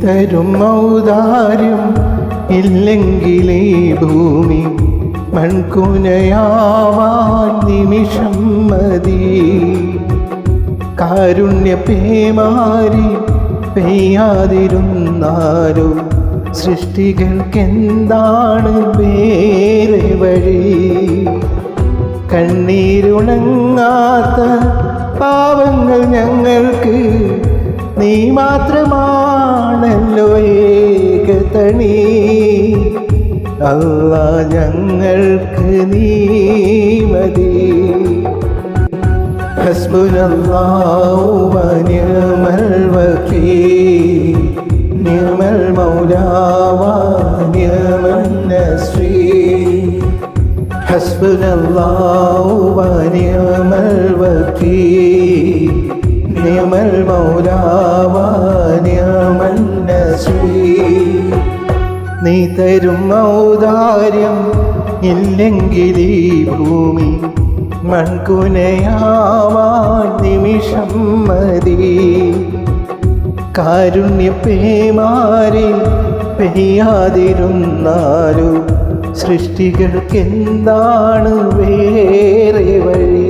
തരും ഔദാര്യം ഇല്ലെങ്കിലേ ഭൂമി മൺകുനയാവാൻ നിമിഷം മതി. കാരുണ്യ പേമാരി പെയ്യാതിരുന്നാലും സൃഷ്ടികൾക്കെന്താണ് വേറെ വഴി? കണ്ണീരുണങ്ങാത്ത പാവങ്ങൾ ഞങ്ങൾക്ക് നീ മാത്രമാണല്ലോ ഏകതണി. അല്ലാ ഞങ്ങൾക്ക് നീ മതി. ഹസ്ബുനല്ലാഹു വ നിഅമൽ വകീൽ, നിഅമൽ മൗലാ വ നിഅമൻ നസീർ. ഹസ്ബുനല്ലാഹു വ നിഅമൽ വകീൽ, നിഅമൽ മൗലാ വ നിഅമൻ നസീർ. നീ തരും ഔദാര്യം ഇല്ലെങ്കിൽ ഈ ഭൂമി മൺകുനയാവാൻ നിമിഷം മതി. കാരുണ്യ പേമാരി പെയ്യാതിരുന്നാലും സൃഷ്ടികൾക്കെന്താണ് വേറെ വഴി?